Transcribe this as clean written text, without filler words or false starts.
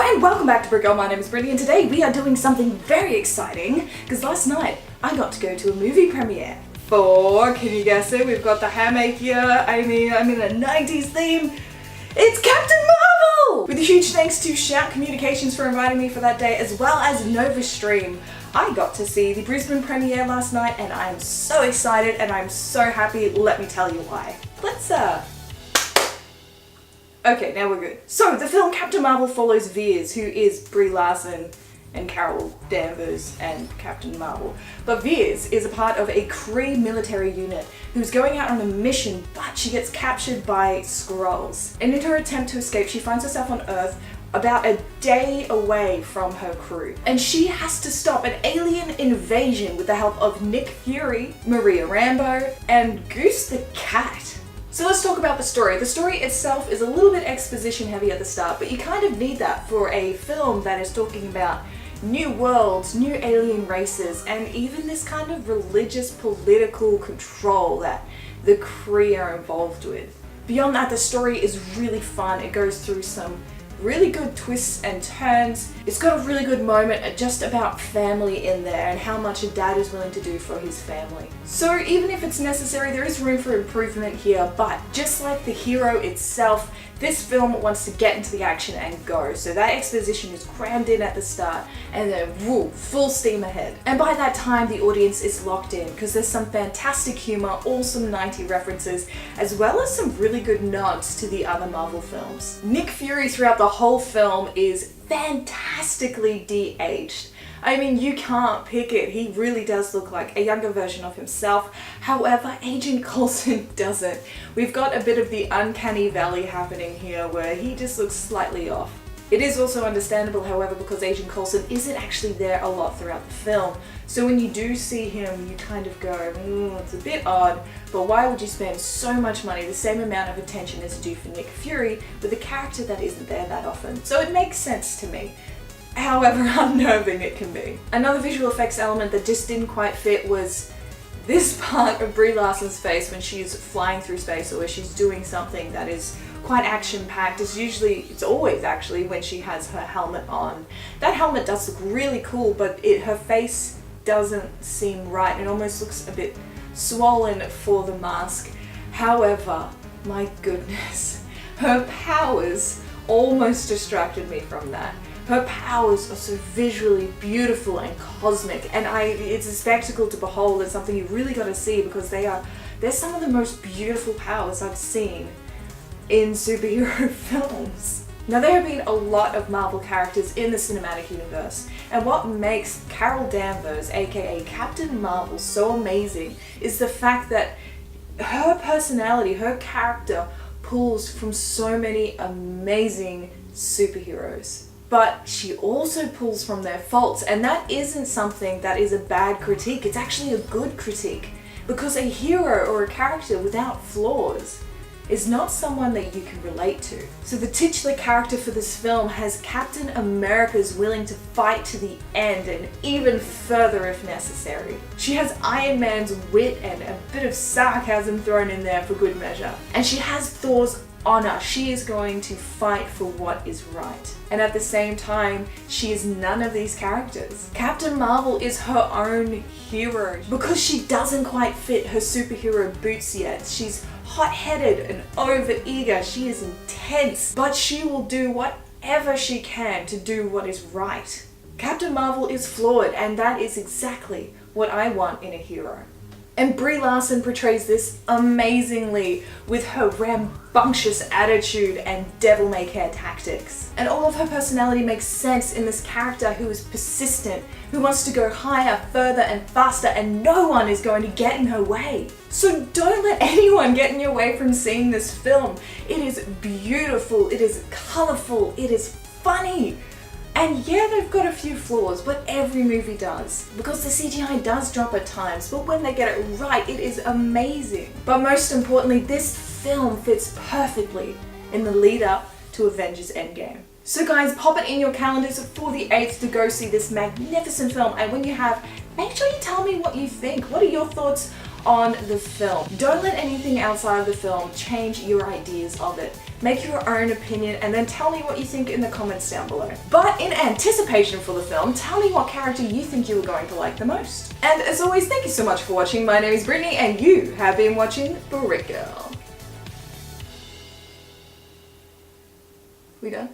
and welcome back to Brie. My name is Brittany and today we are doing something very exciting because last night I got to go to a movie premiere for, can you guess it, we've got the hammock here, I'm in a 90s theme, it's Captain Marvel! With a huge thanks to Shout Communications for inviting me for that day, as well as Nova Stream. I got to see the Brisbane premiere last night and I'm so excited and I'm so happy, let me tell you why. Okay, now we're good. So, the film Captain Marvel follows Veers, who is Brie Larson and Carol Danvers and Captain Marvel. But Veers is a part of a Kree military unit who's going out on a mission, but she gets captured by Skrulls. And in her attempt to escape, she finds herself on Earth about a day away from her crew. And she has to stop an alien invasion with the help of Nick Fury, Maria Rambeau, and Goose the Cat. So let's talk about the story. The story itself is a little bit exposition heavy at the start, but you kind of need that for a film that is talking about new worlds, new alien races, and even this kind of religious political control that the Kree are involved with. Beyond that, the story is really fun. It goes through some really good twists and turns. It's got a really good moment just about family in there and how much a dad is willing to do for his family. So even if it's necessary, there is room for improvement here, but just like the hero itself, this film wants to get into the action and go. So that exposition is crammed in at the start and then woo, full steam ahead. And by that time, the audience is locked in because there's some fantastic humor, awesome 90s references, as well as some really good nods to the other Marvel films. Nick Fury throughout the whole film is fantastically de-aged. I mean, you can't pick it. He really does look like a younger version of himself. However, Agent Coulson doesn't. We've got a bit of the uncanny valley happening here where he just looks slightly off. It is also understandable, however, because Agent Coulson isn't actually there a lot throughout the film. So when you do see him, you kind of go, it's a bit odd, but why would you spend so much money, the same amount of attention as you do for Nick Fury, with a character that isn't there that often? So it makes sense to me. However unnerving it can be. Another visual effects element that just didn't quite fit was this part of Brie Larson's face when she's flying through space or where she's doing something that is quite action-packed. It's always actually when she has her helmet on. That helmet does look really cool, but her face doesn't seem right. It almost looks a bit swollen for the mask. However, my goodness, her powers almost distracted me from that. Her powers are so visually beautiful and cosmic, and it's a spectacle to behold. It's something you really got to see because they're some of the most beautiful powers I've seen in superhero films. Now, there have been a lot of Marvel characters in the cinematic universe, and what makes Carol Danvers, aka Captain Marvel, so amazing is the fact that her personality, her character, pulls from so many amazing superheroes. But she also pulls from their faults, and that isn't something that is a bad critique, it's actually a good critique. Because a hero or a character without flaws is not someone that you can relate to. So the titular character for this film has Captain America's willing to fight to the end and even further if necessary. She has Iron Man's wit and a bit of sarcasm thrown in there for good measure. And she has Thor's honor. She is going to fight for what is right. And at the same time, she is none of these characters. Captain Marvel is her own hero because she doesn't quite fit her superhero boots yet. She's hot-headed and over-eager. She is intense, but she will do whatever she can to do what is right. Captain Marvel is flawed, and that is exactly what I want in a hero. And Brie Larson portrays this amazingly with her rambunctious attitude and devil-may-care tactics. And all of her personality makes sense in this character who is persistent, who wants to go higher, further, and faster, and no one is going to get in her way. So don't let anyone get in your way from seeing this film. It is beautiful, it is colorful, it is funny. And yeah, they've got a few flaws, but every movie does. Because the CGI does drop at times, but when they get it right, it is amazing. But most importantly, this film fits perfectly in the lead up to Avengers Endgame. So guys, pop it in your calendars for the 8th to go see this magnificent film. And when you have, make sure you tell me what you think. What are your thoughts on the film? Don't let anything outside of the film change your ideas of it. make your own opinion, and then tell me what you think in the comments down below. But in anticipation for the film, tell me what character you think you are going to like the most. And as always, thank you so much for watching. My name is Brittany, and you have been watching Brick Girl. We done?